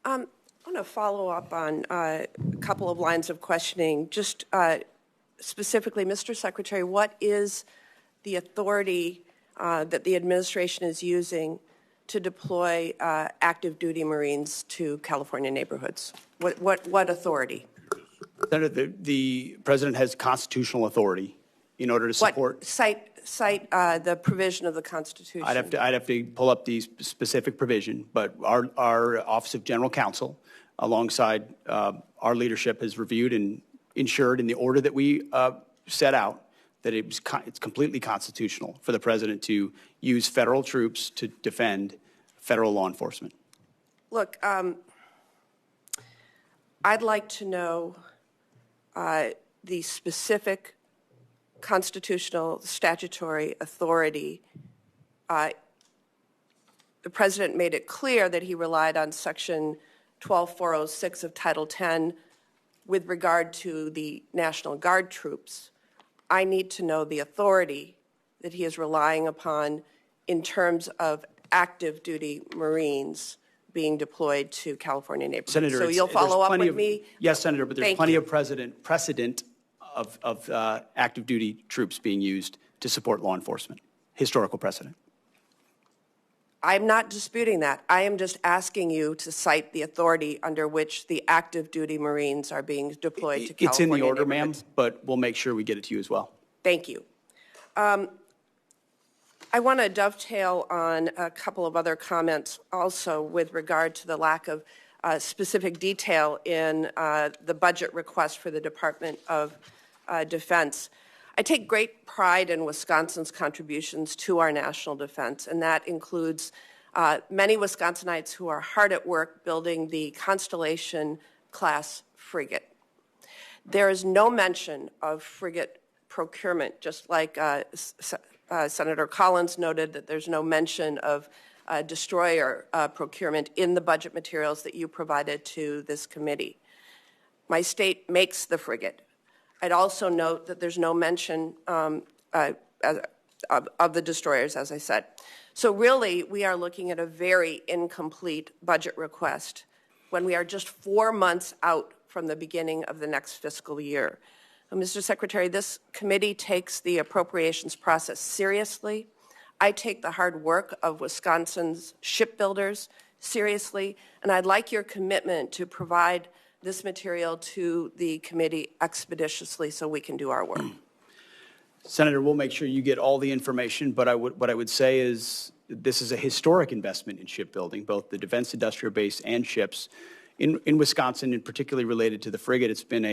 I want to follow up on a couple of lines of questioning. Just specifically, Mr. Secretary, what is the authority that the administration is using to deploy active duty Marines to California neighborhoods? What authority? Senator, the President has constitutional authority in order to support. Cite the provision of the Constitution. I'd have to pull up the specific provision, but our Office of General Counsel, alongside our leadership, has reviewed and ensured in the order that we set out that it's completely constitutional for the President to use federal troops to defend federal law enforcement. Look, I'd like to know the specific constitutional statutory authority. The President made it clear that he relied on Section 12406 of Title 10 with regard to the National Guard troops. I need to know the authority that he is relying upon in terms of active duty Marines being deployed to California neighborhoods. Senator, so you'll follow up with me? Yes, Senator, but there's plenty of precedent of active duty troops being used to support law enforcement. Historical precedent. I'm not disputing that. I am just asking you to cite the authority under which the active duty Marines are being deployed to California. It's in the order, ma'am, but we'll make sure we get it to you as well. Thank you. I want to dovetail on a couple of other comments also with regard to the lack of specific detail in the budget request for the Department of Defense. I take great pride in Wisconsin's contributions to our national defense, and that includes many Wisconsinites who are hard at work building the Constellation-class frigate. There is no mention of frigate procurement, just like Senator Collins noted that there's no mention of destroyer procurement in the budget materials that you provided to this committee. My state makes the frigate. I'd also note that there's no mention of the destroyers, as I said. So really, we are looking at a very incomplete budget request when we are just 4 months out from the beginning of the next fiscal year. Mr. Secretary, this committee takes the appropriations process seriously. I take the hard work of Wisconsin's shipbuilders seriously, and I'd like your commitment to provide this material to the committee expeditiously so we can do our work. Senator, we'll make sure you get all the information, but what I would say is this is a historic investment in shipbuilding, both the defense industrial base and ships. In Wisconsin, and particularly related to the frigate, it's been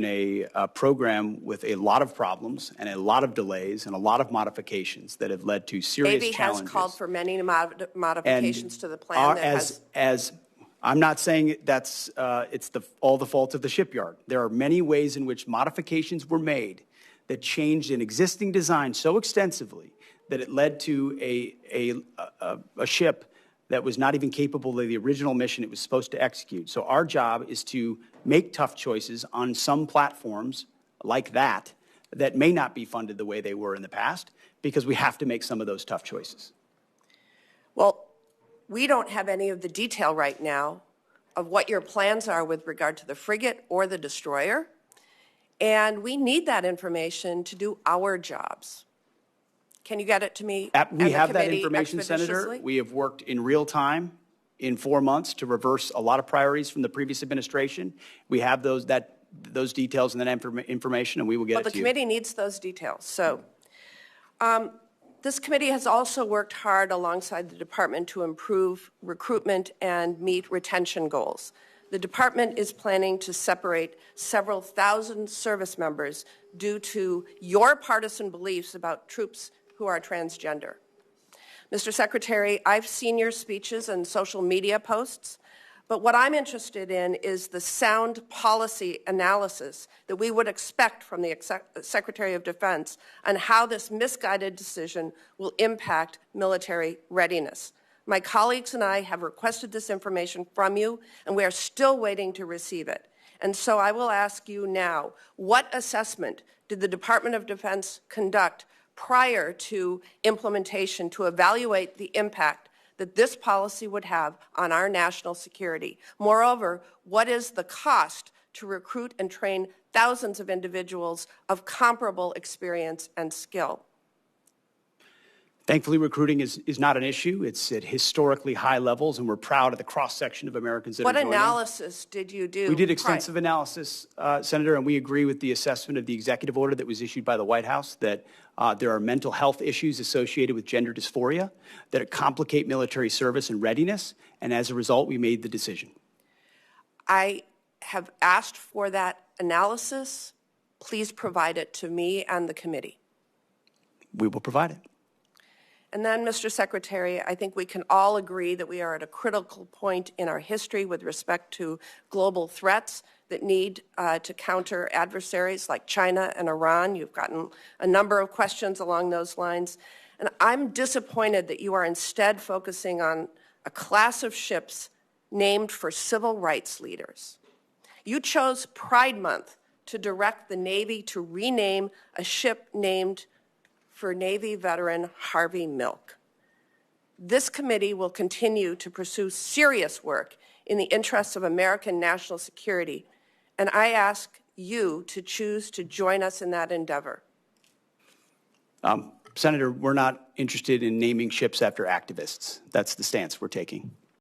a program with a lot of problems and a lot of delays and a lot of modifications that have led to serious challenges. Has called for many modifications to the plan. I'm not saying that's it's all the fault of the shipyard. There are many ways in which modifications were made that changed an existing design so extensively that it led to a ship that was not even capable of the original mission it was supposed to execute. So our job is to make tough choices on some platforms like that may not be funded the way they were in the past, because we have to make some of those tough choices. Well, we don't have any of the detail right now of what your plans are with regard to the frigate or the destroyer, and we need that information to do our jobs. Can you get it to me? We have that information, Senator. We have worked in real time in 4 months to reverse a lot of priorities from the previous administration. We have those details and that information, and we will get it to you. But the committee needs those details. So this committee has also worked hard alongside the department to improve recruitment and meet retention goals. The department is planning to separate several thousand service members due to your partisan beliefs about troops who are transgender. Mr. Secretary, I've seen your speeches and social media posts, but what I'm interested in is the sound policy analysis that we would expect from the Secretary of Defense on how this misguided decision will impact military readiness. My colleagues and I have requested this information from you, and we are still waiting to receive it. And so I will ask you now, what assessment did the Department of Defense conduct prior to implementation to evaluate the impact that this policy would have on our national security? Moreover, what is the cost to recruit and train thousands of individuals of comparable experience and skill? Thankfully, recruiting is not an issue. It's at historically high levels, and we're proud of the cross-section of Americans that are joining. What analysis did you do? We did extensive analysis, Senator, and we agree with the assessment of the executive order that was issued by the White House that there are mental health issues associated with gender dysphoria that complicate military service and readiness, and as a result, we made the decision. I have asked for that analysis. Please provide it to me and the committee. We will provide it. And then, Mr. Secretary, I think we can all agree that we are at a critical point in our history with respect to global threats that need to counter adversaries like China and Iran. You've gotten a number of questions along those lines. And I'm disappointed that you are instead focusing on a class of ships named for civil rights leaders. You chose Pride Month to direct the Navy to rename a ship named for Navy veteran Harvey Milk. This committee will continue to pursue serious work in the interests of American national security, and I ask you to choose to join us in that endeavor. Senator, we're not interested in naming ships after activists. That's the stance we're taking.